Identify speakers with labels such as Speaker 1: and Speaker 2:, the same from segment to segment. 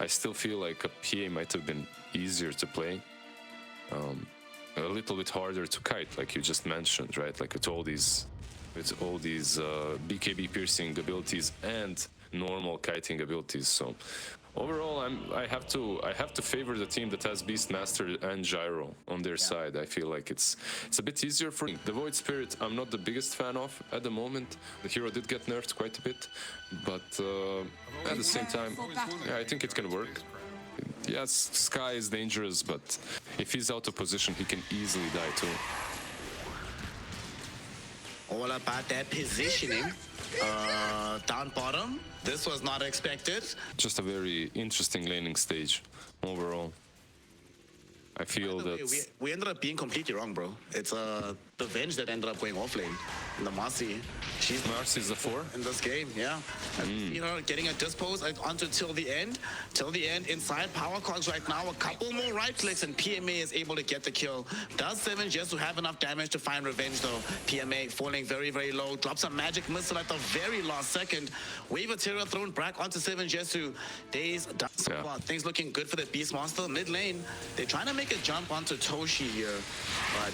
Speaker 1: I still feel like a PA might have been easier to play. A little bit harder to kite, like you just mentioned, right? Like with all these BKB piercing abilities and normal kiting abilities. So overall, I have to favor the team that has Beastmaster and Gyro on their side. I feel like it's a bit easier for the Void Spirit. I'm not the biggest fan of at the moment. The hero did get nerfed quite a bit, but at the same time, yeah, I think it can work. Yes, Sky is dangerous, but if he's out of position, he can easily die too.
Speaker 2: All about that positioning. Down bottom, this was not expected.
Speaker 1: Just a very interesting laning stage overall. I feel that
Speaker 2: we ended up being completely wrong, bro. It's the Venge that ended up going off lane. And the Marcy,
Speaker 1: Marcy's the 4
Speaker 2: in this game, yeah. And, you know, getting a dispose onto till the end inside power cogs right now. A couple more right clicks and PMA is able to get the kill. Does 7 just to have enough damage to find revenge though. PMA falling very, very low. Drops a magic missile at the very last second. Wave of Terror thrown back onto 7 Jesu. Days done so far. Things looking good for the Beastmaster. Mid lane, they're trying to make a jump onto Toshi here, but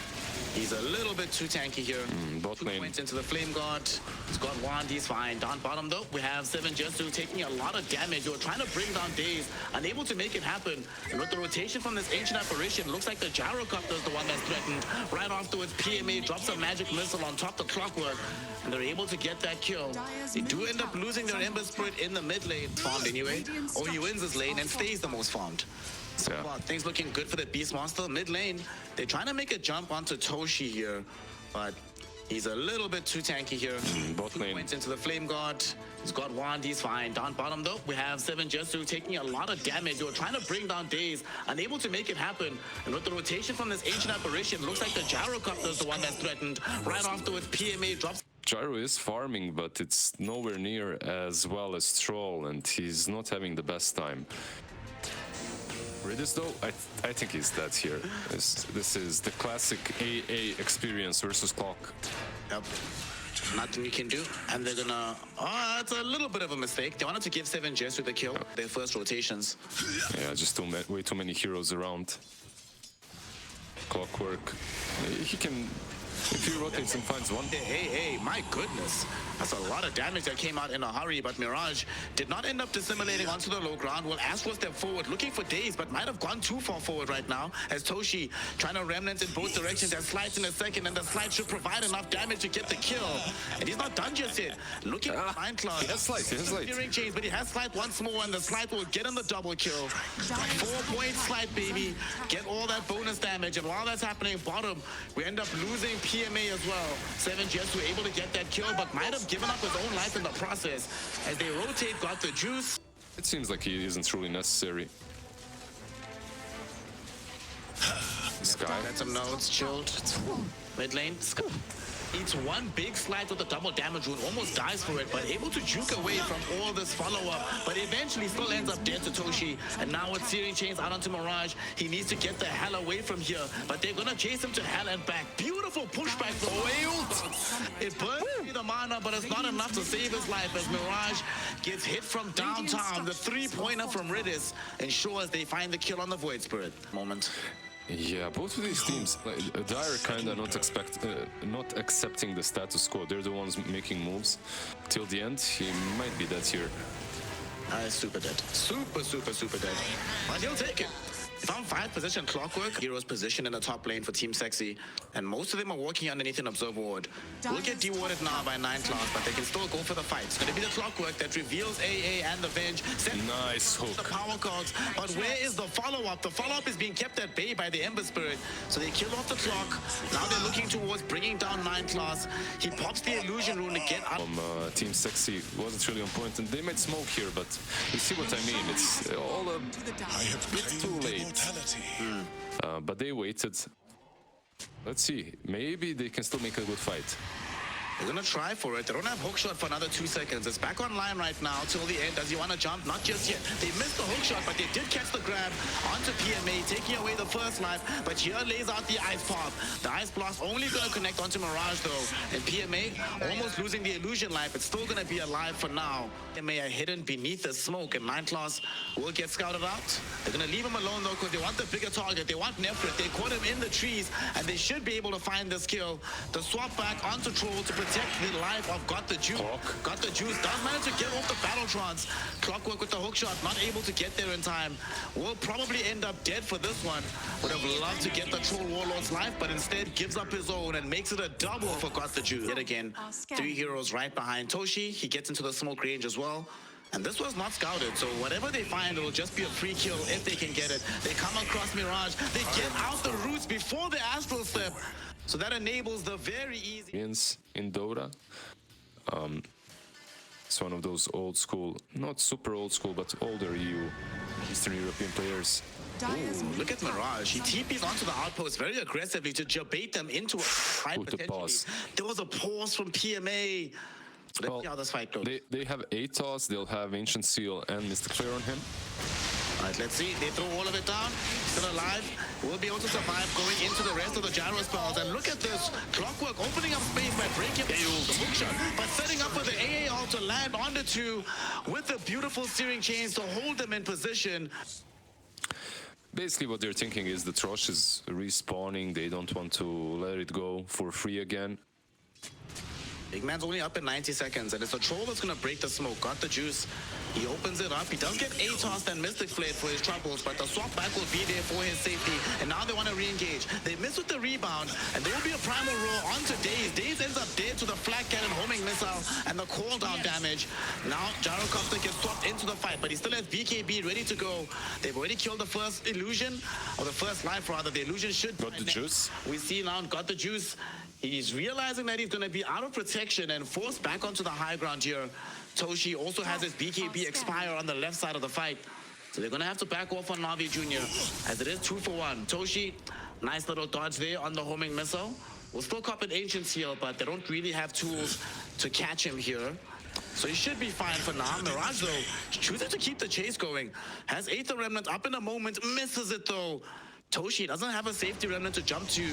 Speaker 2: he's a little bit too tanky here.
Speaker 1: Both
Speaker 2: 2 points into the Flame God. He's got 1, he's fine. Down bottom though, we have 7 Jesu taking a lot of damage. They were trying to bring down Days, unable to make it happen. And with the rotation from this Ancient Apparition, looks like the Gyrocopter is the one that's threatened. Right afterwards, PMA drops a magic missile on top of Clockwork, and they're able to get that kill. They do end up losing their Ember Spirit in the mid lane. Farmed anyway. Or he wins his lane and stays the most farmed. So far, things looking good for the Beastmaster. Mid lane, they're trying to make a jump onto Toshi here, but he's a little bit too tanky here.
Speaker 1: Both
Speaker 2: 2 points into the Flame God. He's got 1, he's fine. Down bottom though, we have 7 Jesu taking a lot of damage. They were trying to bring down Days, unable to make it happen. And with the rotation from this Ancient Apparition, looks like the Gyrocopter is the one that's threatened. Right afterwards, PMA drops.
Speaker 1: Gyro is farming, but it's nowhere near as well as Troll, and he's not having the best time. Ridis though, I think he's dead here. This is the classic AA experience versus Clock.
Speaker 2: Yep. Nothing you can do. And they're gonna... Oh, it's a little bit of a mistake. They wanted to give 7 Jesu the kill. Their first rotations.
Speaker 1: Yeah, just way too many heroes around. Clockwork. He can... If he rotates and finds 1.
Speaker 2: Hey, my goodness. That's a lot of damage that came out in a hurry, but Mirage did not end up dissimulating onto the low ground. Well, Astro stepped forward, looking for Days, but might have gone too far forward right now, as Toshi trying to remnant in both directions and slides in a second, and the slide should provide enough damage to get the kill. And he's not done just yet. Looking at Mind Cloud.
Speaker 1: He has slide,
Speaker 2: Steering chains, but he has slide once more, and the slide will get him the double kill. 4-point slide, baby. Get all that bonus damage, and while that's happening, bottom, we end up losing PMA as well. 7 Jesu able to get that kill, but might have given up his own life in the process. As they rotate, got the juice.
Speaker 1: It seems like he isn't truly necessary. Sky.
Speaker 2: Got some nodes, chilled. Mid lane, Sky eats 1 big slide with the double damage rune, almost dies for it, but able to juke away from all this follow-up, but eventually still ends up dead to Toshi. And now with Searing Chains out onto Mirage, he needs to get the hell away from here, but they're gonna chase him to hell and back. Beautiful pushback though. It burns the mana, but it's not enough to save his life as Mirage gets hit from downtown. The 3-pointer from Ridis ensures they find the kill on the Void Spirit. Moment.
Speaker 1: Yeah, both of these teams, Dire kinda not accepting the status quo. They're the ones making moves. Till the end, he might be dead here.
Speaker 2: Super dead. Super dead. But he'll take it. Found 5 position Clockwork. Heroes positioned in the top lane for Team Sexy, and most of them are walking underneath an Observer Ward. Will get dewarded now by 9 class, but they can still go for the fight. It's going to be the Clockwork that reveals AA and the Venge.
Speaker 1: Nice hook.
Speaker 2: The power cogs, but where is the follow-up? The follow-up is being kept at bay by the Ember Spirit, so they kill off the clock. Now they're looking towards bringing down 9 class. He pops the illusion rune to get out.
Speaker 1: Team Sexy wasn't really on point, and they might smoke here, but you see what I mean. It's all a bit too late. But they waited. Let's see. Maybe they can still make a good fight.
Speaker 2: They're gonna try for it. They don't have hookshot for another 2 seconds. It's back online right now till the end. Does he want to jump? Not just yet. They missed the hookshot, but they did catch the grab. grab onto PMA, taking away the first life, but here lays out the ice path. The ice blast only going to connect onto Mirage though, and PMA almost losing the illusion life. It's still going to be alive for now. PMA are hidden beneath the smoke, and 9 Class will get scouted out. They're going to leave him alone though, because they want the bigger target. They want Nefrit. They caught him in the trees, and they should be able to find this kill. The swap back onto Troll to protect the life of Got the Juice. Got the Juice does manage to get off the Battletrons. Clockwork with the hook shot, not able to get there in time. Will probably end up dead for this one. Would have loved to get the Troll Warlord's life, but instead gives up his own and makes it a double for Got the Juice. Yet again, 3 heroes right behind Toshi. He gets into the smoke range as well. And this was not scouted, so whatever they find, it'll just be a free kill if they can get it. They come across Mirage. They get out the roots before the Astral Step. So that enables the very easy...
Speaker 1: In Dota. It's one of those old school, not super old school, but older EU, Eastern European players.
Speaker 2: Ooh, look at Mirage. He TPs onto the outpost very aggressively to jabait them into a fight potentially. There was a pause from PMA. Let's see how this fight goes.
Speaker 1: They have Atos, they'll have Ancient Seal and Mystic Flare on him.
Speaker 2: Alright, let's see. They throw all of it down. Still alive. Will be able to survive going into the rest of the gyro spells. And look at this. Clockwork opening up space by breaking the hook shot, but setting up for the AA ult to land on the 2 with the beautiful steering chains to hold them in position.
Speaker 1: Basically what they're thinking is the Trosh is respawning. They don't want to let it go for free again.
Speaker 2: Big man's only up in 90 seconds, and it's a Troll that's gonna break the smoke. Got the Juice. He opens it up. He does get Atos and Mystic Flare for his troubles, but the swap back will be there for his safety. And now they want to re-engage. They miss with the rebound, and there will be a primal roll onto Daze. Daze ends up dead to the flat cannon homing missile and the call down damage. Now Gyrocopter gets swapped into the fight, but he still has BKB ready to go. They've already killed the first illusion, or the first life rather. The illusion should
Speaker 1: Got the Juice.
Speaker 2: We see now Got the Juice. He's realizing that he's going to be out of protection and forced back onto the high ground here. Toshi also has his BKB expire on the left side of the fight. So they're going to have to back off on NAVI Jr. as it is 2 for 1. Toshi, nice little dodge there on the homing missile. Will still cop an Ancient Seal, but they don't really have tools to catch him here. So he should be fine for now. Mirage, though, chooses to keep the chase going. Has Aether Remnant up in a moment, misses it, though. Toshi doesn't have a safety remnant to jump to.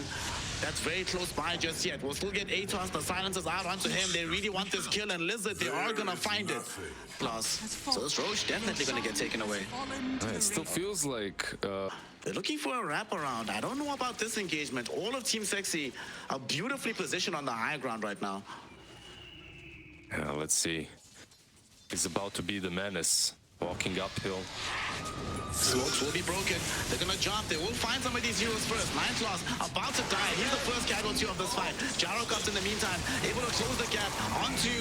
Speaker 2: That's very close by just yet. We'll still get Atos. The silencer's out onto him. They really want this kill, and Lizard, they are going to find it. Plus, so this Roche definitely going to get taken away.
Speaker 1: It still feels like...
Speaker 2: They're looking for a wraparound. I don't know about this engagement. All of Team Sexy are beautifully positioned on the high ground right now.
Speaker 1: Yeah, let's see. He's about to be the menace, walking uphill.
Speaker 2: Smokes will be broken. They're gonna jump. They will find some of these heroes first. 9 Class about to die. He's the first casualty of this fight. Gyrocopter in the meantime able to close the gap onto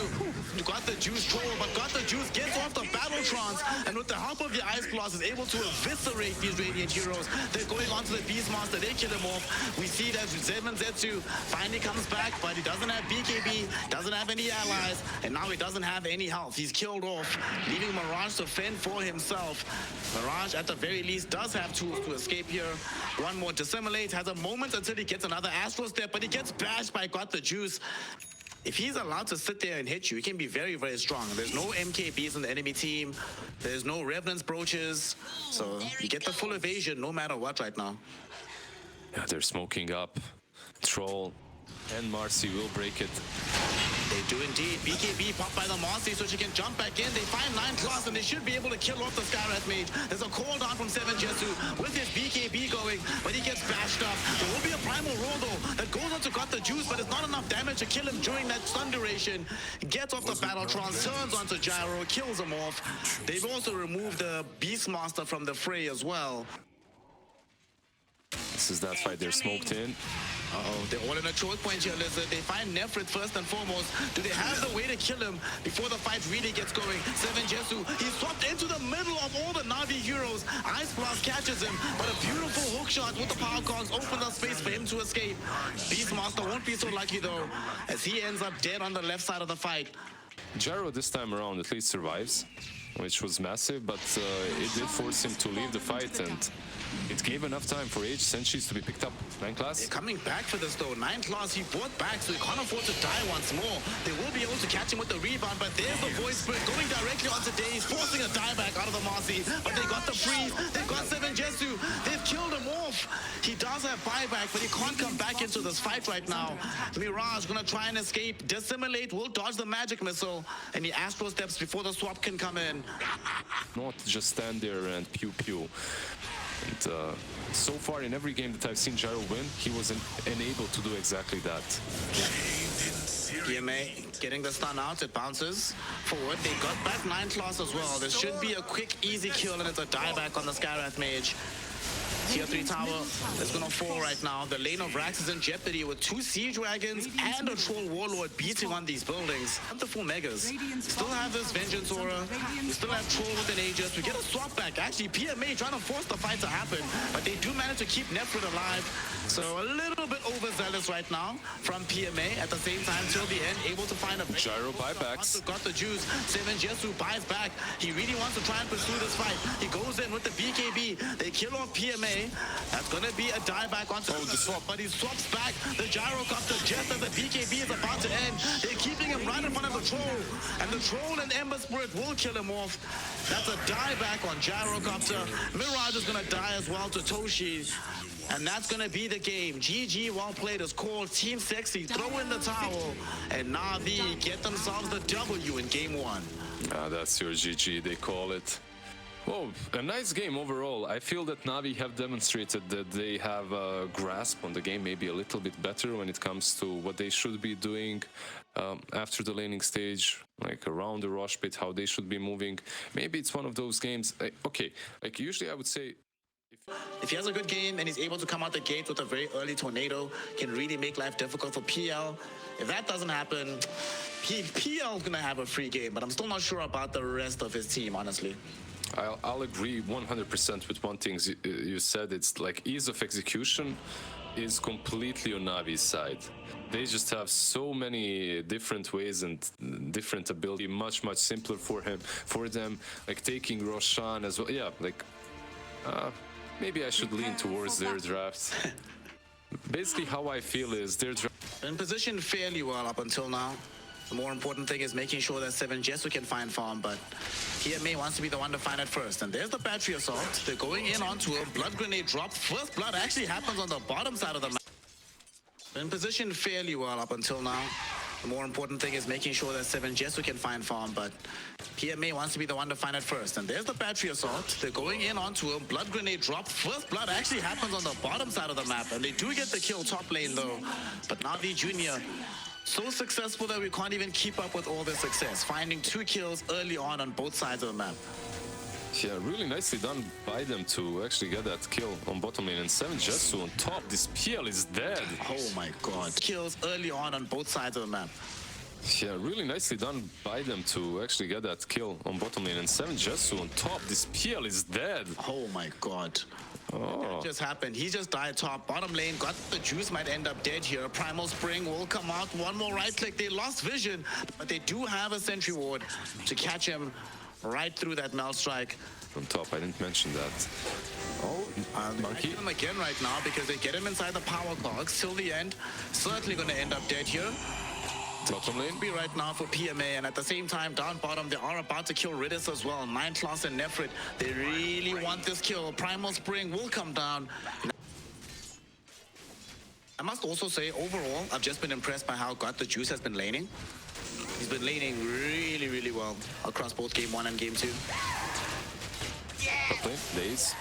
Speaker 2: Got the Juice Troll, but Got the Juice gets off the Battletrons, and with the help of the Ice Blast is able to eviscerate these Radiant heroes. They're going onto the Beastmaster. They kill him off. We see that Zeven Zetsu finally comes back, but he doesn't have BKB, doesn't have any allies, and now he doesn't have any health. He's killed off, leaving Mirage to fend for himself. Mirage, at the very least, does have tools to escape here. One more Dissimulate, has a moment until he gets another Astral Step, but he gets bashed by Got the Juice. If he's allowed to sit there and hit you, he can be very, very strong. There's no MKBs on the enemy team. There's no Revenant's Brooches. So you get the full evasion no matter what right now.
Speaker 1: Yeah, they're smoking up. Troll and Marcy will break it.
Speaker 2: They do indeed. BKB popped by the Marcy so she can jump back in. They find 9 Claws and they should be able to kill off the Skyrat Mage. There's a call down from 7 Jesu with his BKB going, but he gets bashed up. There will be a primal roll though that goes on to Got the Juice, but it's not enough damage to kill him during that stun duration. Gets off the Battletron, turns onto Gyro, kills him off. They've also removed the Beastmaster from the fray as well.
Speaker 1: This is that fight. They're smoked in.
Speaker 2: Uh-oh, they're all in a choke point here, Lizard. They find Nefrit first and foremost. Do they have the way to kill him before the fight really gets going? 7 Jesu, he's swapped into the middle of all the Navi heroes. Ice Blast catches him, but a beautiful hook shot with the power cogs opens up space for him to escape. Beastmaster won't be so lucky though, as he ends up dead on the left side of the fight.
Speaker 1: Gyro this time around at least survives, which was massive, but it did force him to leave the fight, and it gave enough time for Age Senshis to be picked up. 9 Class.
Speaker 2: They're coming back for this though. 9 Class, he brought back, so he can't afford to die once more. They will be able to catch him with the rebound, but there's the Voice Spirit going directly onto Daze, forcing a dieback out of the Marcy. But they got the freeze, they got 7 Jesu. buyback, but he can't come back into this fight right now. Mirage gonna try and escape, dissimulate, will dodge the magic missile, and he Astro steps before the swap can come in.
Speaker 1: Not just stand there and pew pew. And so far in every game that I've seen Gyro win, he was enabled to do exactly that.
Speaker 2: PMA getting the stun out, it bounces forward. They got back 9 class as well. This should be a quick, easy kill, and it's a dieback on the Skyrath Mage. Tier 3 tower is gonna fall right now. The lane of Rax is in jeopardy with 2 Siege Dragons and a Troll Warlord beating on these buildings. And the 4 Megas. Still have this Vengeance Aura. We still have Troll with an Aegis. We get a swap back. Actually, PMA trying to force the fight to happen, but they do manage to keep Nefrit alive. So a little bit overzealous right now from PMA. At the same time, till the end, able to find a
Speaker 1: Gyro buybacks.
Speaker 2: Got the juice. 7 Jesu buys back. He really wants to try and pursue this fight. He goes in with the BKB. They kill off PMA. That's going to be a dieback onto the swap, but he swaps back the Gyrocopter just as the BKB is about to end. They're keeping him right in front of the Troll, and the Troll and Ember Spirit will kill him off. That's a dieback on Gyrocopter. Mirage is going to die as well to Toshi. And that's going to be the game. GG, well played is called. Team Sexy throw in the towel, and Navi get themselves the W in game 1.
Speaker 1: That's your GG, they call it. Well, a nice game overall. I feel that Navi have demonstrated that they have a grasp on the game, maybe a little bit better when it comes to what they should be doing after the laning stage, like around the rush pit, how they should be moving. Maybe it's one of those games. Okay, like usually I would say,
Speaker 2: if he has a good game and he's able to come out the gate with a very early tornado, can really make life difficult for PL. If that doesn't happen, PL is going to have a free game, but I'm still not sure about the rest of his team, honestly.
Speaker 1: I'll agree 100% with one thing you said. It's like ease of execution is completely on Navi's side. They just have so many different ways and different ability, much simpler for them, like taking Roshan as well. Yeah, like maybe I should lean towards their draft. Basically how I feel is their draft
Speaker 2: in position fairly well up until now. The more important thing is making sure that 7 Jesu can find farm, but PMA wants to be the one to find it first. And there's the battery assault. They're going in onto a blood grenade drop. First blood actually happens on the bottom side of the map. In position fairly well up until now. The more important thing is making sure that 7 Jesu can find farm, but PMA wants to be the one to find it first. And there's the battery assault. They're going in onto a blood grenade drop. First blood actually happens on the bottom side of the map, and they do get the kill top lane though. But Navi Jr. so successful that we can't even keep up with all the success, finding 2 kills early on both sides of the map.
Speaker 1: Yeah, really nicely done by them to actually get that kill on bottom lane, and 7 Jesu on top. This PL is dead.
Speaker 2: Oh my god. Kills early on both sides of the map.
Speaker 1: Yeah, really nicely done by them to actually get that kill on bottom lane, and 7 Jesu on top. This PL is dead.
Speaker 2: Oh my god.
Speaker 1: Oh.
Speaker 2: That just happened. He just died top. Bottom lane got the juice, might end up dead here. Primal Spring will come out. One more right click. They lost vision, but they do have a sentry ward to catch him right through that Mel strike.
Speaker 1: On top, I didn't mention that.
Speaker 2: Oh,
Speaker 1: Monkey.
Speaker 2: him again right now because they get him inside the power cogs till the end. Certainly going to end up dead here.
Speaker 1: Bottom lane.
Speaker 2: Be right now for PMA, and at the same time down bottom they are about to kill Ridis as well. 9 class and Nefrit. They really want this kill. Primal Spring will come down. I must also say, overall, I've just been impressed by how God the Juice has been laning. He's been laning really well across both game 1 and game 2.
Speaker 1: Top lane, Daze.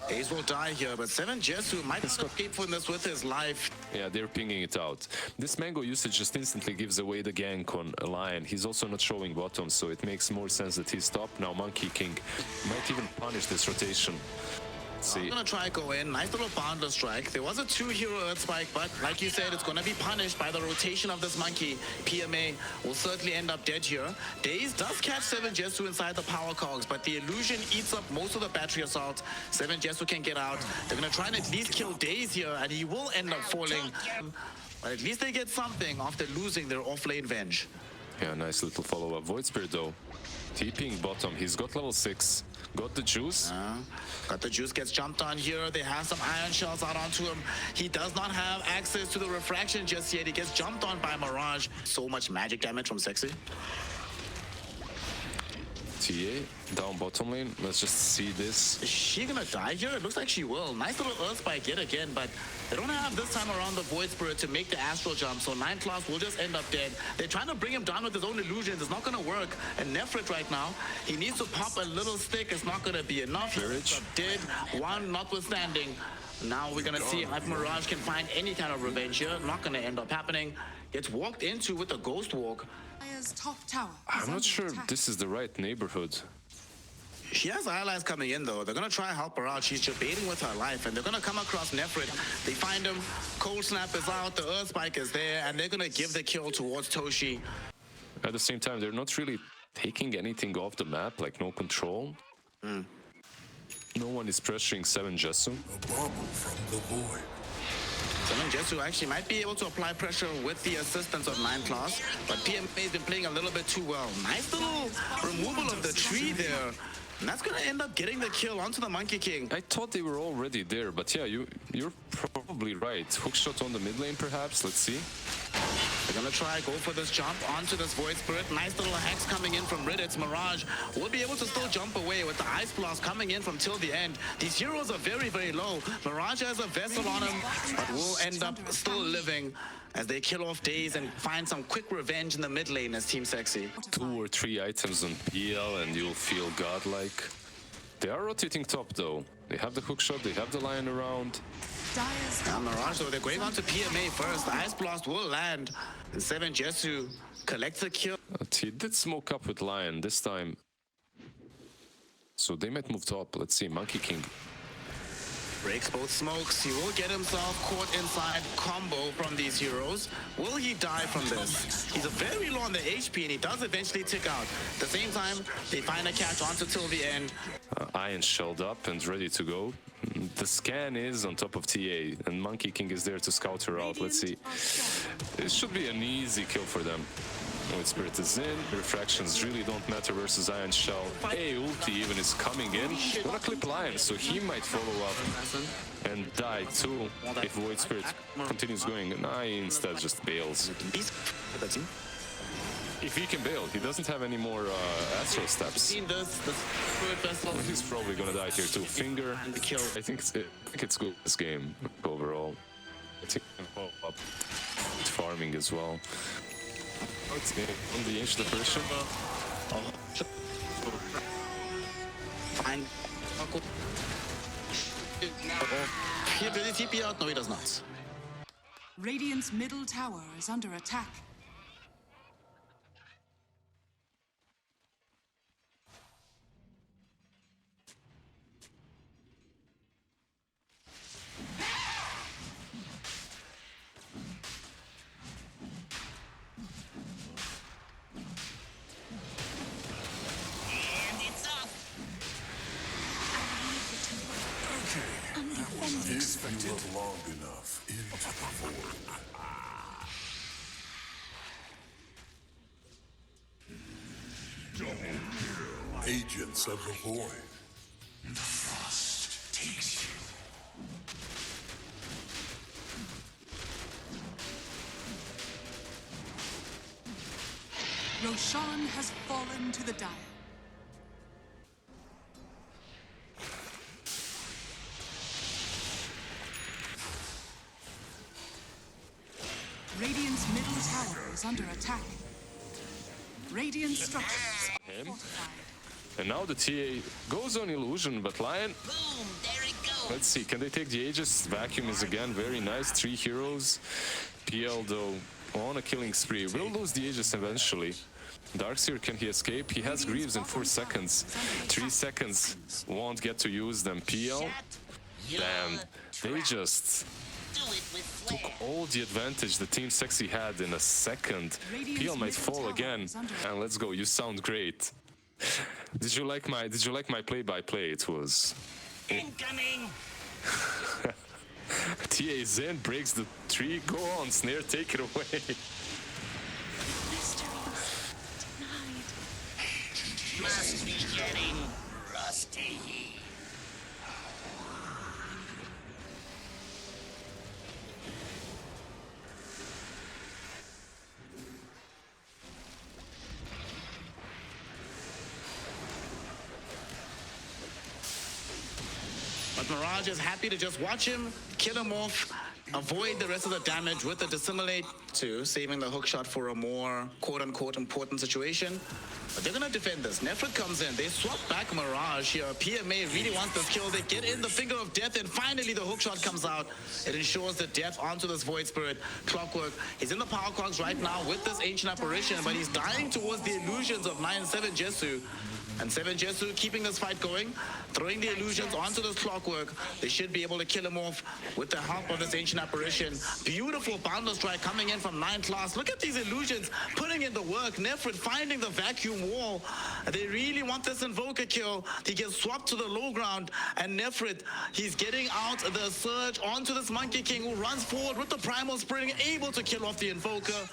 Speaker 2: Daze will die here, but 7 Jesu might not escape from this with his life.
Speaker 1: Yeah, they're pinging it out. This mango usage just instantly gives away the gank on a Lion. He's also not showing bottom, so it makes more sense that he's top. Now Monkey King might even punish this rotation.
Speaker 2: I'm gonna try go in. Nice little bounder strike. There was a 2-hero Earth Spike, but like you said, it's gonna be punished by the rotation of this Monkey. PMA will certainly end up dead here. Daze does catch 7 Jesu inside the power cogs, but the illusion eats up most of the battery assault. 7 Jesu can get out. They're gonna try and at least kill Daze here, and he will end up falling. But at least they get something after losing their off-lane Venge.
Speaker 1: Yeah, nice little follow-up. Void Spirit though. TPing bottom. He's got level 6. Got the juice.
Speaker 2: Got the juice, gets jumped on here. They have some iron shells out onto him. He does not have access to the refraction just yet. He gets jumped on by Mirage. So much magic damage from Sexy.
Speaker 1: TA down bottom lane. Let's just see this.
Speaker 2: Is she gonna die here? It looks like she will. Nice little Earth Spike yet again, but they don't have this time around the Void Spirit to make the Astral Jump, so 9 Class will just end up dead. They're trying to bring him down with his own illusions. It's not gonna work. And Nefrit right now, he needs to pop a little stick. It's not gonna be enough. He's dead, one notwithstanding. Now we're gonna see if Mirage can find any kind of revenge here. Not gonna end up happening. Gets walked into with a Ghost Walk.
Speaker 3: Top tower
Speaker 1: I'm not sure this is the right neighborhood.
Speaker 2: She has allies coming in though. They're gonna try and help her out. She's debating with her life, and they're gonna come across Nefrit. They find him. Cold Snap is out. The Earth Spike is there, and they're gonna give the kill towards Toshi.
Speaker 1: At the same time, they're not really taking anything off the map, like no control. No one is pressuring 7 Jesu.
Speaker 4: A bubble from the void.
Speaker 2: Seven Jesu actually might be able to apply pressure with the assistance of 9 Class, but PMA's been playing a little bit too well. Nice little removal of the tree there. And that's going to end up getting the kill onto the Monkey King.
Speaker 1: I thought they were already there, but yeah, you're probably right. Hookshot on the mid lane, perhaps. Let's see.
Speaker 2: They're going to try go for this jump onto this Void Spirit. Nice little hex coming in from Reddit's. Mirage will be able to still jump away with the Ice Blast coming in from till the end. These heroes are very, very low. Mirage has a vessel on him, but will end up still living as they kill off Daze and find some quick revenge in the mid lane as Team Sexy.
Speaker 1: 2 or 3 items on PL and you'll feel godlike. They are rotating top though. They have the hookshot, they have the lion around.
Speaker 2: Now Mirage though, they're going on to PMA first. Ice Blast will land. And 7 Jesu collects the kill.
Speaker 1: He did smoke up with lion this time. So they might move top. Let's see, Monkey King.
Speaker 2: Breaks both smokes. He will get himself caught inside combo from these heroes. Will he die from this? He's very low on the HP and he does eventually tick out. At the same time, they find a catch onto till the end.
Speaker 1: Iron shelled up and ready to go. The scan is on top of TA and Monkey King is there to scout her out. Let's see. It should be an easy kill for them. Void Spirit is in. Refractions really don't matter versus Iron Shell. Ulti even is coming in. Gonna clip Lion, so he might follow up and die too if Void Spirit continues going. And I instead just bails. If he can bail, he doesn't have any more Astral Steps. He's probably gonna die here too. Finger. I think it's good this game overall. I think it's farming as well. It's on the ancient version.
Speaker 2: Fine. Here, did he TP out? No, he does not.
Speaker 3: Radiant's middle tower is under attack.
Speaker 4: If you look long enough into the void. Agents of the void.
Speaker 5: The frost takes you.
Speaker 3: Roshan has fallen to the dire. Radiant's middle tower is under attack. Radiant structures are fortified.
Speaker 1: And now the TA goes on illusion, but Lion.
Speaker 5: Boom, there it goes.
Speaker 1: Let's see, can they take the Aegis? Vacuum is again very nice. 3 heroes. PL though on a killing spree. Will lose the Aegis eventually. Darkseer, can he escape? He has Greaves in 4 seconds. 3 seconds won't get to use them. PL. Damn, they just took all the advantage the Team Sexy had in a second. PL might fall again. And let's go, you sound great. Did you like my play-by-play? It was
Speaker 5: Incoming!
Speaker 1: TA is in, breaks the tree, go on, Snare, take it away.
Speaker 5: Must be getting rusty.
Speaker 2: But Mirage is happy to just watch him, kill him off, avoid the rest of the damage with the Dissimulate to saving the hook shot for a more quote-unquote important situation. But they're gonna defend this. Nefrit comes in, they swap back Mirage here. PMA really wants this kill. They get in the Finger of Death, and finally the hook shot comes out. It ensures the death onto this Void Spirit. Clockwork, he's in the power cogs right now with this Ancient Apparition, but he's dying towards the illusions of 9-7 Jesu. And 7 Jesu keeping this fight going, throwing the illusions onto this Clockwork. They should be able to kill him off with the help of this Ancient Apparition. Beautiful Boundless Strike coming in from 9 class. Look at these illusions putting in the work. Nefrit finding the vacuum wall. They really want this Invoker kill. He gets swapped to the low ground, and Nefrit, he's getting out the Surge onto this Monkey King, who runs forward with the Primal Spring, able to kill off the Invoker.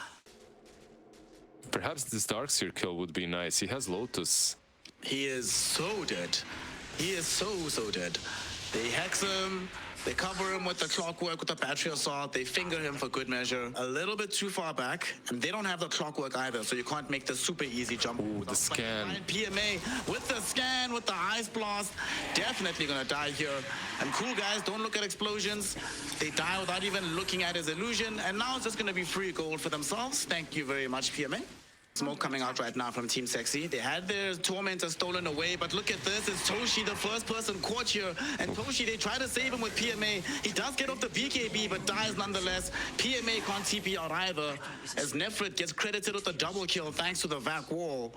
Speaker 1: Perhaps this Darkseer kill would be nice. He has Lotus.
Speaker 2: He is so dead. He is so dead. They hex him, they cover him with the Clockwork, with the Battery Assault, they finger him for good measure. A little bit too far back, and they don't have the Clockwork either, so you can't make the super easy jump.
Speaker 1: Ooh, the scan.
Speaker 2: PMA with the scan, with the Ice Blast, definitely gonna die here. And cool guys, don't look at explosions. They die without even looking at his illusion, and now it's just gonna be free gold for themselves. Thank you very much, PMA. Smoke coming out right now from Team Sexy. They had their Tormentor stolen away, but look at this. It's Toshi, the first person caught here. And Toshi, they try to save him with PMA. He does get off the BKB, but dies nonetheless. PMA can't TP out either, as Nefrit gets credited with the double kill thanks to the vac wall.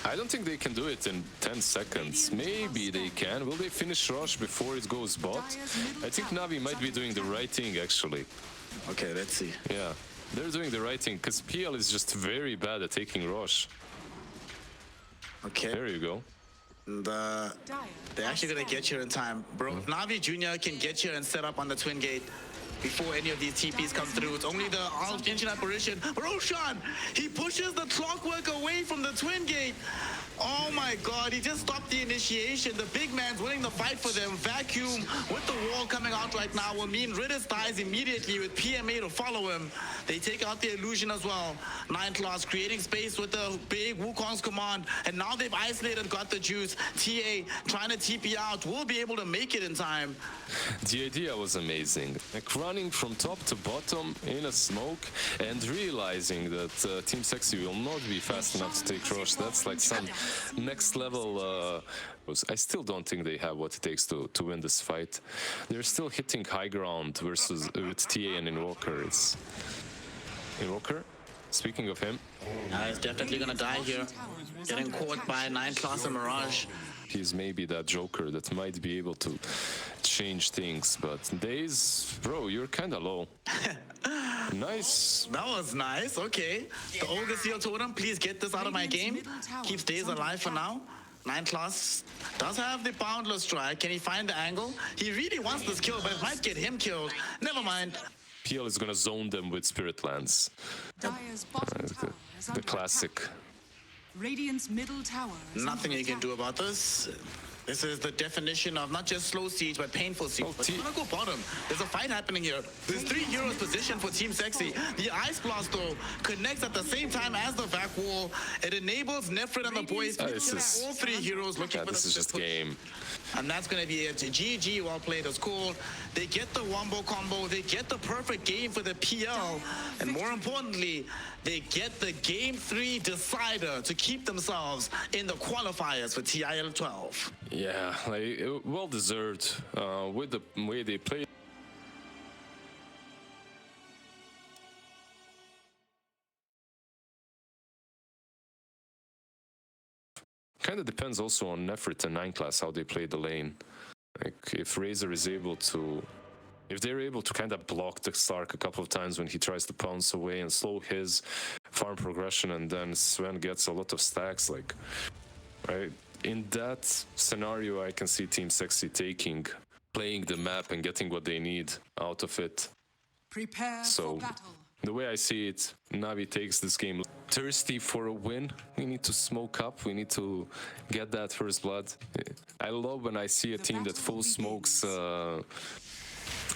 Speaker 1: I don't think they can do it in 10 seconds. Maybe they can. Will they finish Rush before it goes bot? I think Navi might be doing the right thing, actually.
Speaker 2: Okay, let's see.
Speaker 1: Yeah. They're doing the right thing, because PL is just very bad at taking Rosh.
Speaker 2: Okay.
Speaker 1: There you go.
Speaker 2: They're actually gonna get here in time. Bro, Navi Jr. can get here and set up on the Twin Gate before any of these TPs come through. It's only the Ancient Apparition. Roshan, he pushes the Clockwork away from the Twin Gate. Oh my god, he just stopped the initiation. The big man's winning the fight for them. Vacuum with the wall coming out right now will mean Ridis dies immediately with PMA to follow him. They take out the illusion as well. 9 class creating space with the big Wukong's command. And now they've isolated, got the juice. TA trying to TP out. Will be able to make it in time.
Speaker 1: The idea was amazing. Like running from top to bottom in a smoke and realizing that Team Sexy will not be fast enough to take Rosh. That's like some next level. I still don't think they have what it takes to win this fight. They're still hitting high ground versus with TA and Invoker. It's Invoker. Speaking of him,
Speaker 2: He's definitely gonna die here. Getting caught by 9 class and Mirage.
Speaker 1: he's maybe that Joker that might be able to change things, but Daze, bro, you're kinda low. Nice.
Speaker 2: That was nice, okay. The Ogre Seal Totem, please get this out of my game. Keeps Daze alive for now. 9 class does have the Boundless Strike. Can he find the angle? He really wants this kill, but it might get him killed. Never mind.
Speaker 1: PL is gonna zone them with Spirit Lance.
Speaker 3: Dire's bottom tower is
Speaker 1: The
Speaker 3: under
Speaker 1: classic.
Speaker 3: attack. Radiant's middle tower is
Speaker 2: Nothing
Speaker 3: under
Speaker 2: you can
Speaker 3: attack.
Speaker 2: do about this. This is the definition of not just slow siege, but painful siege.
Speaker 1: Oh,
Speaker 2: But we're gonna go bottom. There's a fight happening here. There's 3 heroes positioned for Team Sexy. The Ice Blast, though, connects at the same time as the vac wall. It enables Nefrit and the boys to
Speaker 1: this
Speaker 2: kill
Speaker 1: is-
Speaker 2: all 3 heroes looking
Speaker 1: Yeah,
Speaker 2: for
Speaker 1: this
Speaker 2: the
Speaker 1: is just
Speaker 2: push.
Speaker 1: game.
Speaker 2: And that's going to be it. GG, well played, as cool. They get the wombo combo. They get the perfect game for the PL. And more importantly, they get the Game 3 decider to keep themselves in the qualifiers for TIL 12.
Speaker 1: Yeah, like, well deserved with the way they play. Kind of depends also on Nefrit and 9 class how they play the lane. Like if Razor is able to, if they're able to kind of block the Stark a couple of times when he tries to pounce away and slow his farm progression, and then Sven gets a lot of stacks, like, right? In that scenario, I can see Team Sexy playing the map and getting what they need out of it.
Speaker 3: Prepare
Speaker 1: So,
Speaker 3: for battle.
Speaker 1: the way I see it, Navi takes this game thirsty for a win. We need to smoke up. We need to get that first blood. I love when I see a team that full smokes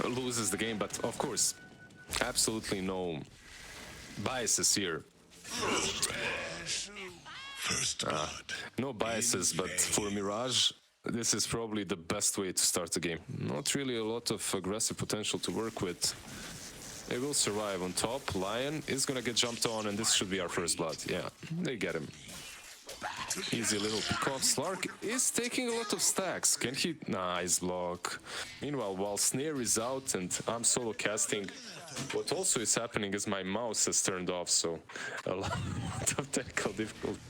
Speaker 1: loses the game, but of course, absolutely no biases here.
Speaker 4: First blood.
Speaker 1: No biases, but for Mirage, this is probably the best way to start the game. Not really a lot of aggressive potential to work with. They will survive. On top, Lion is gonna get jumped on, and this should be our first blood. Yeah, they get him. Easy little pick-off. Slark is taking a lot of stacks. Can he? Nice block. Meanwhile, while Snare is out and I'm solo casting, what also is happening is my mouse is turned off, so a lot of technical difficulty.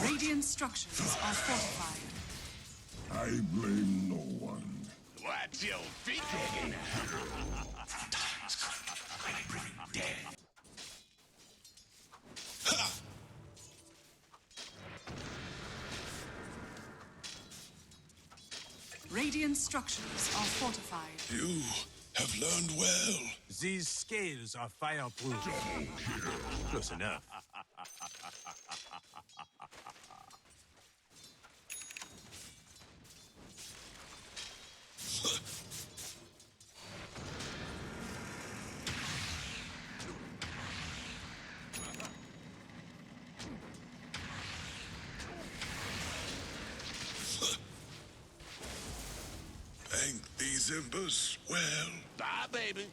Speaker 3: Radiant structures are fortified.
Speaker 4: I blame no one.
Speaker 5: Watch your feet.
Speaker 3: Radiant structures are fortified.
Speaker 4: You have learned well.
Speaker 6: These scales are fireproof. Close enough.
Speaker 4: Thank these embers well.
Speaker 5: Bye, baby.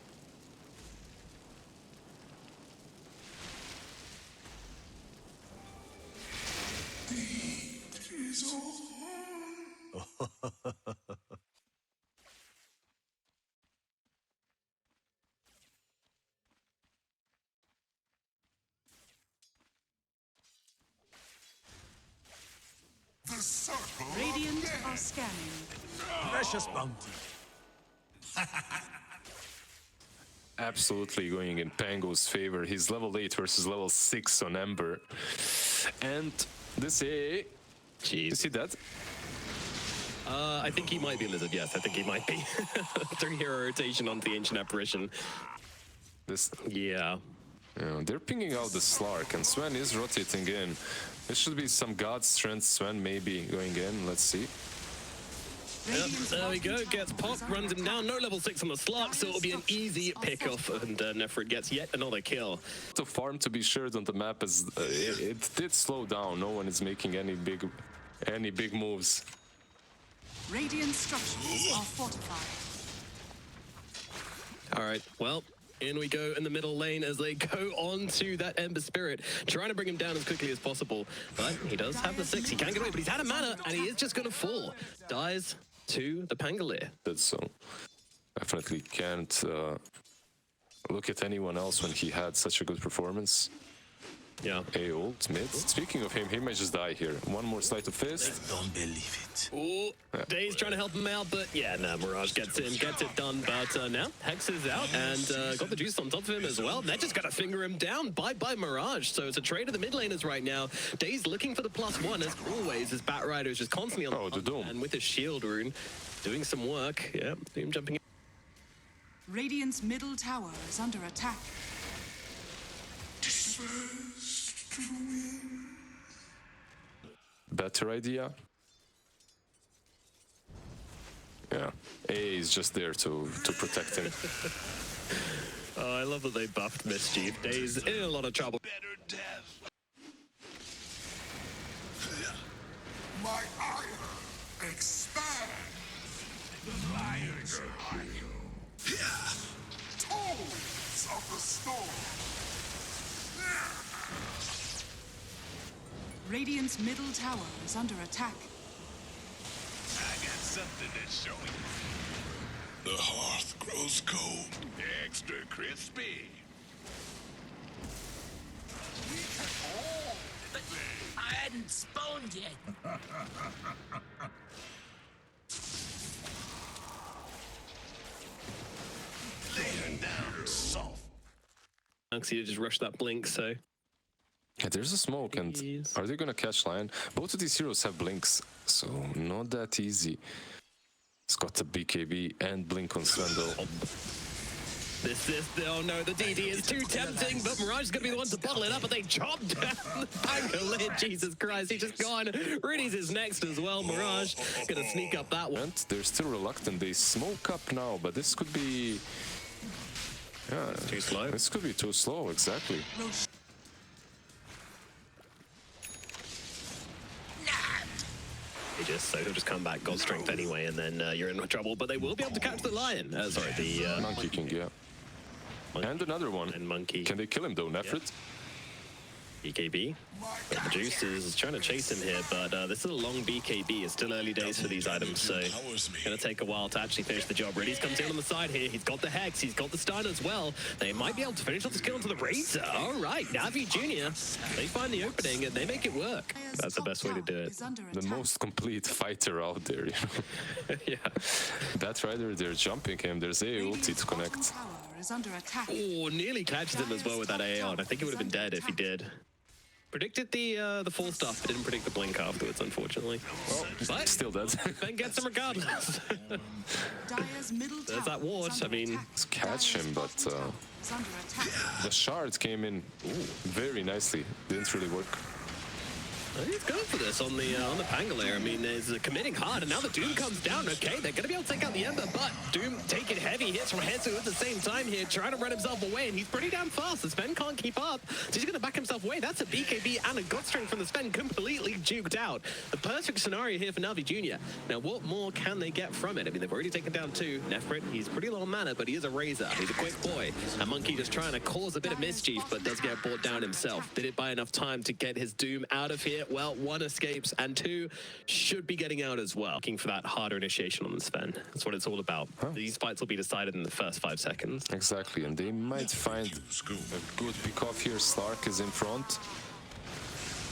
Speaker 4: It is all. The circle.
Speaker 3: Radiant are scanning.
Speaker 6: Precious bounty.
Speaker 1: Absolutely going in Pango's favor. He's level 8 versus level 6 on Ember. And this is... You see that?
Speaker 7: I think he might be Lizard, yes, I think he might be. 3-hero rotation onto the Ancient Apparition.
Speaker 1: This...
Speaker 7: Yeah.
Speaker 1: Yeah, they're pinging out the Slark, and Sven is rotating in. There should be some God Strength Sven maybe going in, let's see.
Speaker 7: Yep, there we go, gets popped, runs him down, no level 6 on the Slark, so it'll be an easy pick-off, and Nefrit gets yet another kill.
Speaker 1: The farm, to be shared on the map, is it did slow down. No one is making any big moves.
Speaker 3: Radiant structures are fortified.
Speaker 7: Alright, well, in we go in the middle lane as they go on to that Ember Spirit, trying to bring him down as quickly as possible. But he does have the 6, he can get away, but he's out of mana, and he is just going to fall. Dies to the Pangolier.
Speaker 1: So definitely can't look at anyone else when he had such a good performance.
Speaker 7: Yeah.
Speaker 1: A ult mid. Speaking of him, he may just die here. One more sleight of fist.
Speaker 6: Don't believe it.
Speaker 7: Ooh, Dave's trying to help him out, but yeah, no, Mirage gets it done. But now Hex is out and got the juice on top of him as well. They're just gonna finger him down. Bye Mirage. So it's a trade of the mid laners right now. Dave's looking for the +1 as always. His Bat Rider is just constantly on
Speaker 1: the Doom,
Speaker 7: and with his shield rune, doing some work. Yeah, Doom jumping in.
Speaker 3: Radiant's middle tower is under attack.
Speaker 1: Better idea. Yeah, A is just there to protect him.
Speaker 7: Oh, I love that they buffed Mischief. Dave's in a lot of trouble.
Speaker 5: Better death.
Speaker 4: My ire expands.
Speaker 5: The lions are
Speaker 4: Tones of the storm.
Speaker 3: Radiant's middle tower is under attack.
Speaker 5: I got something to show you.
Speaker 4: The hearth grows cold.
Speaker 5: Extra crispy. But I hadn't spawned yet. Lay her down soft.
Speaker 7: He just rushed that blink, so.
Speaker 1: Yeah, there's a smoke, and are they gonna catch Lion? Both of these heroes have blinks, so not that easy. It's got the BKB and blink on Swindle.
Speaker 7: Oh no, the DD is too tempting, but Mirage is going to be the one to bottle it up, but they chop down the Pangolier. Jesus Christ, he's just gone. Rudy's is next as well. Mirage going to sneak up that one.
Speaker 1: And they're still reluctant. They smoke up now, but this could be Yeah,
Speaker 7: Too slow.
Speaker 1: This could be too slow, exactly.
Speaker 3: Rosh.
Speaker 7: So he'll just come back, God Strength anyway, and then you're in trouble. But they will be able to catch the lion. Sorry, the
Speaker 1: Monkey King, yeah. And another one.
Speaker 7: and monkey.
Speaker 1: Can they kill him though, Nefrit?
Speaker 7: BKB. But the Juice is trying to chase him here, but this is a long BKB. It's still early days for these items, so it's going to take a while to actually finish the job. Reddy's comes in on the side here. He's got the Hex. He's got the stun as well. They might be able to finish off the skill into the Razor. All right, Navi Jr. They find the opening and they make it work. That's the best way to do it.
Speaker 1: The most complete fighter out there, you know?
Speaker 7: Yeah.
Speaker 1: That Rider, they're jumping him. There's a ulti to connect.
Speaker 3: Is under attack.
Speaker 7: Oh, nearly catches him as well with that AA on. I think he would have been dead if he did. Predicted the full stuff, but didn't predict the blink afterwards, unfortunately.
Speaker 1: Oh,
Speaker 7: but
Speaker 1: still dead.
Speaker 7: Ben gets him regardless.
Speaker 3: Dire's middle
Speaker 7: There's
Speaker 3: tower
Speaker 7: that ward.
Speaker 3: is
Speaker 7: I
Speaker 3: under
Speaker 7: mean,
Speaker 3: attack.
Speaker 1: Let's catch him, but
Speaker 3: Is under attack.
Speaker 1: the shard came in very nicely. Didn't really work.
Speaker 7: He's going for this on the Pangolier. I mean, he's committing hard, and now the Doom comes down. Okay, they're going to be able to take out the Ember, but Doom taking heavy hits from Hetsu at the same time here, trying to run himself away, and he's pretty damn fast. The Sven can't keep up, so he's going to back himself away. That's a BKB and a God Strength from the Sven, completely juked out. The perfect scenario here for Navi Jr. Now, what more can they get from it? I mean, they've already taken down 2. Nefrit, he's pretty low on mana, but he is a Razor. He's a quick boy. A Monkey just trying to cause a bit of mischief, but does get brought down himself. Did it buy enough time to get his Doom out of here? Well, 1 escapes, and 2 should be getting out as well. Looking for that harder initiation on the Sven. That's what it's all about. These fights will be decided in the first 5 seconds.
Speaker 1: Exactly, and they might find a good pick off here. Slark is in front.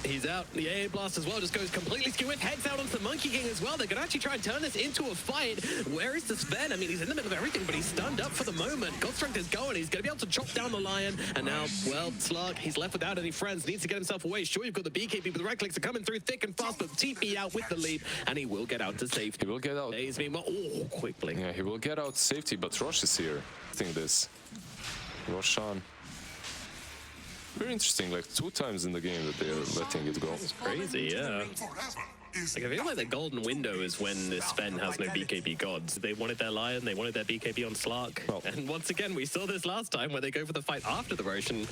Speaker 7: He's out. The AA blast as well just goes completely skew with. Heads out onto the Monkey King as well. They're going to actually try and turn this into a fight. Where is the Sven? I mean, he's in the middle of everything, but he's stunned up for the moment. God Strength is going. He's going to be able to chop down the Lion. And now, well, Slark, he's left without any friends. Needs to get himself away. Sure, you've got the BKB, but the right clicks are coming through thick and fast, but TP out with the leap, and he will get out to safety.
Speaker 1: He will get out.
Speaker 7: Days meanwhile, oh, quickly.
Speaker 1: Yeah, he will get out safety, but Rosh is here. I think this. Roshan. Very interesting, like 2 times in the game that they're letting it go.
Speaker 7: It's crazy, yeah. Like, I feel like the golden window is when this Sven has no BKB gods. They wanted their Lion, they wanted their BKB on Slark.
Speaker 1: Oh.
Speaker 7: And once again, we saw this last time where they go for the fight after the Roshan.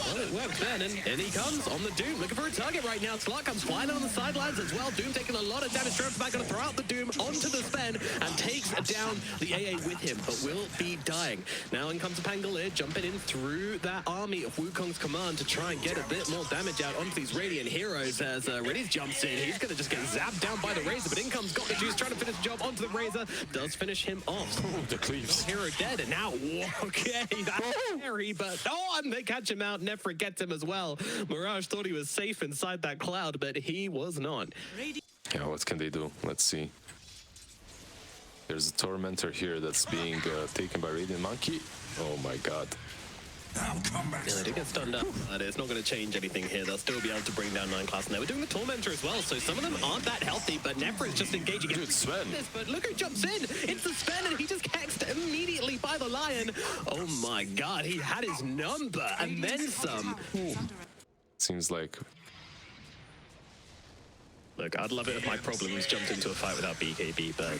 Speaker 7: Well, it worked then, and he comes on the Doom, looking for a target right now. Slark comes flying on the sidelines as well. Doom taking a lot of damage. Straight back, gonna throw out the Doom onto the Sven and takes down the AA with him, but will be dying. Now in comes Pangolier, jumping in through that army of Wukong's command to try and get a bit more damage out onto these Radiant heroes as Reddy's jumps in. He's gonna just get zapped down by the Razor, but in comes Got the Juice, trying to finish the job onto the Razor. Does finish him off.
Speaker 1: Oh, the cleaves.
Speaker 7: Hero dead, and now, okay, that's scary, but and they catch him out. Nefrit gets him as well. Mirage thought he was safe inside that cloud, but he was not.
Speaker 1: Yeah, what can they do? Let's see. There's a Tormentor here that's being taken by Radiant Monkey. Oh my god.
Speaker 4: Now come back.
Speaker 7: Yeah, they did get stunned up, but it's not going to change anything here. They'll still be able to bring down 9 class, and they were doing the Tormentor as well, so some of them aren't that healthy, but Nefrit's just engaging.
Speaker 1: Dude, Sven.
Speaker 7: But look who jumps in. It's the Sven, and he just hexed immediately by the Lion. Oh my god, he had his number, and then some.
Speaker 1: Seems like...
Speaker 7: Look, I'd love it if my problems jumped into a fight without BKB, but...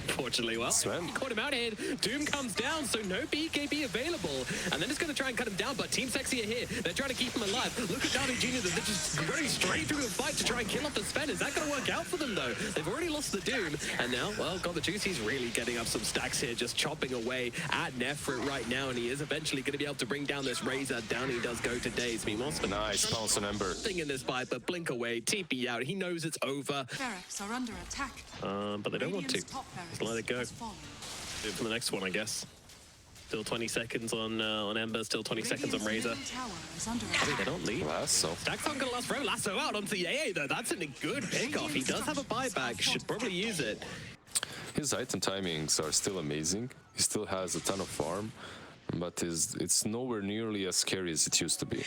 Speaker 7: Unfortunately, well,
Speaker 1: Sven.
Speaker 7: he caught him out here. Doom comes down, so no BKB available. And then it's going to try and cut him down, but Team Sexy are here. They're trying to keep him alive. Look at Navi Jr. They're just running straight through the fight to try and kill off the Sven. Is that going to work out for them, though? They've already lost the Doom. And now, well, Got the Juice, he's really getting up some stacks here, just chopping away at Nefrit right now. And he is eventually going to be able to bring down this Razor. Down he does go to Daze. Meanwhile,
Speaker 1: Nice bounce on Ember.
Speaker 7: thing in this fight, but blink away, TP out. He knows it's over.
Speaker 3: Barracks are under attack.
Speaker 7: But they don't want to.
Speaker 3: Radiant's top barracks
Speaker 7: Just let it go.
Speaker 3: has fallen.
Speaker 7: Do it for the next one, I guess. Still 20 seconds on Ember, still 20 seconds on
Speaker 3: Radiant's
Speaker 7: Razor.
Speaker 3: middle tower is under
Speaker 7: I mean,
Speaker 3: attack.
Speaker 7: they don't leave.
Speaker 1: Lasso.
Speaker 7: Stacks aren't going to last forever. Lasso out onto the AA, though. That's a good pick-off. He does have a buyback. Should probably use it.
Speaker 1: His item timings are still amazing. He still has a ton of farm, but it's nowhere nearly as scary as it used to be.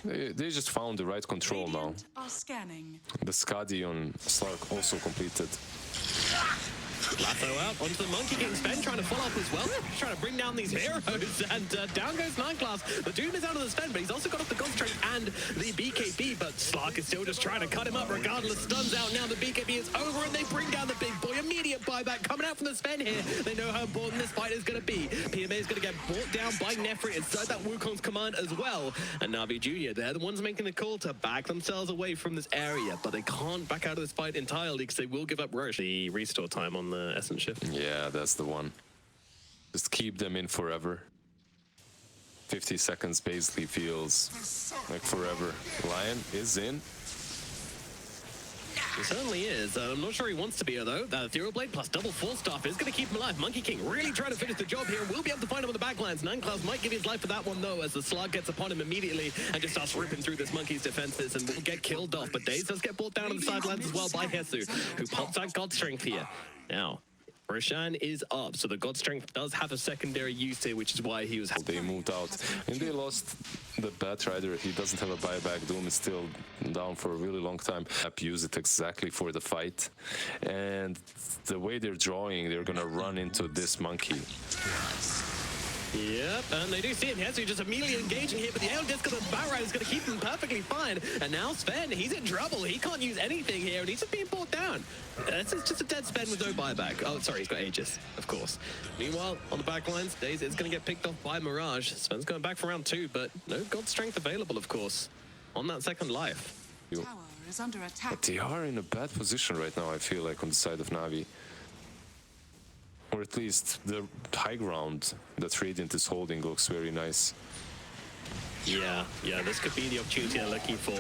Speaker 1: They just found the right control now.
Speaker 3: Radiant are scanning.
Speaker 1: The Skadi on Slark also completed.
Speaker 7: Lasso out onto the Monkey King. Sven trying to follow up as well. He's trying to bring down these heroes. And down goes Nineclass. The Doom is out of the Sven, but he's also got off the God Strength and the BKB. But Slark is still just trying to cut him up regardless. Stuns out now. The BKB is over and they bring down the big boy. Immediate buyback coming out from the Sven here. They know how important this fight is going to be. PMA is going to get brought down by Nefri inside that Wukong's command as well. And Navi Jr., they're the ones making the call to back themselves away from this area. But they can't back out of this fight entirely because they will give up Roche. The restore time on the Essence Shift.
Speaker 1: Yeah, that's the one. Just keep them in forever. 50 seconds basically feels like forever. Lion is in.
Speaker 7: He certainly is. I'm not sure he wants to be, though. That Ethereal Blade plus double full staff is going to keep him alive. Monkey King really trying to finish the job here. We'll be able to find him on the backlines. Nineclaws might give his life for that one, though, as the Slug gets upon him immediately and just starts ripping through this Monkey's defenses and will get killed off. But Daze does get brought down on the sidelines as well by Hesu, who pops out God Strength here. Now, Roshan is up, so the God Strength does have a secondary use here, which is why he was...
Speaker 1: They moved out, and they lost the Batrider. He doesn't have a buyback. Doom is still down for a really long time. Use it exactly for the fight, and the way they're drawing, they're gonna run into this monkey.
Speaker 7: Yep, and they do see him here, so he's just immediately engaging here, but the Aeon Disc of the Batrider is going to keep him perfectly fine. And now Sven, he's in trouble. He can't use anything here, and he's just being brought down. This is just a dead Sven with no buyback. Oh, sorry, he's got Aegis, of course. Meanwhile, on the back lines, Daze is going to get picked off by Mirage. Sven's going back for round 2, but no God Strength available, of course, on that second life.
Speaker 3: Tower is under attack.
Speaker 1: But they are in a bad position right now, I feel like, on the side of Navi. Or at least the high ground that Radiant is holding looks very nice.
Speaker 7: Yeah, this could be the opportunity they're looking for.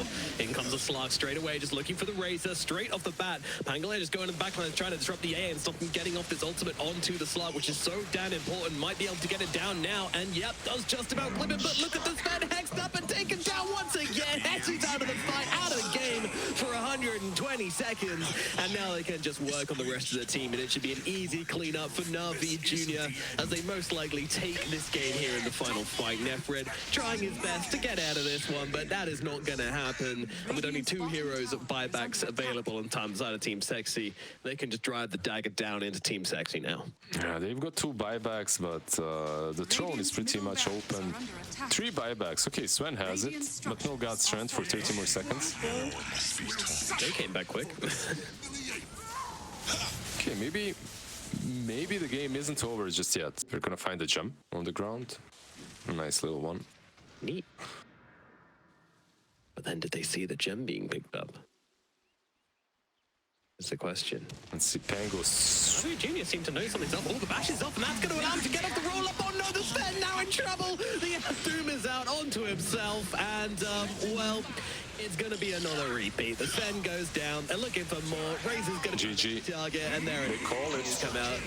Speaker 7: In comes the Slark straight away, just looking for the Razor straight off the bat. Pangolier just going to the backline, trying to disrupt the A and stop him getting off this ultimate onto the Slark, which is so damn important. Might be able to get it down now, and yep, does just about flip it, but look at this man hexed up and taken down once again. Hesu's out of the fight, out of the game for 120 seconds, and now they can just work on the rest of the team, and it should be an easy cleanup for Navi Jr. as they most likely take this game here in the final fight. Nefred trying his best to get out of this one, but that is not going to happen. And with only 2 heroes of buybacks available on time side of Team Sexy, they can just drive the dagger down into Team Sexy now.
Speaker 1: Yeah, they've got 2 buybacks, but the throne is pretty much open. 3 buybacks. Okay, Sven has it, but no God Strength for 30 more seconds.
Speaker 7: They came back quick.
Speaker 1: Okay, maybe the game isn't over just yet. They're gonna find a gem on the ground. A nice little one.
Speaker 7: Neat. But then did they see the gem being picked up? That's the question.
Speaker 1: Let's see, Pangos.
Speaker 7: Navi Jr. seemed to know something's up. Oh, the bash is off, and that's going to allow him to get off the roll-up. Oh no, the Sven now in trouble. The Doom is out onto himself, and, well, it's going to be another repeat. The Sven goes down. They're looking for more. Razor's going to
Speaker 1: GG.
Speaker 7: target, and there it is.
Speaker 1: They call it.
Speaker 7: Come out.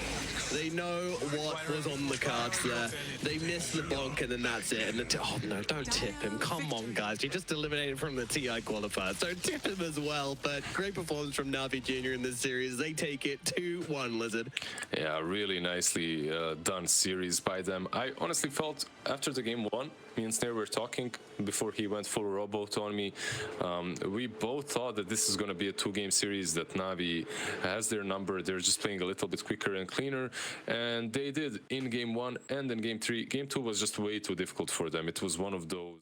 Speaker 7: They know what was on the cards there. They missed the bonk, and then that's it. And oh no, don't tip him. Come on, guys. You just eliminated from the TI qualifiers. Don't tip him as well. But great performance from Navi Jr. in this series. They take it 2-1, Lizard.
Speaker 1: Yeah, really nicely done series by them. I honestly felt after the game 1, me and Snare were talking before he went full robot on me. We both thought that this is going to be a 2-game series, that Navi has their number. They're just playing a little bit quicker and cleaner. And they did in game 1 and in game 3. Game 2 was just way too difficult for them. It was one of those.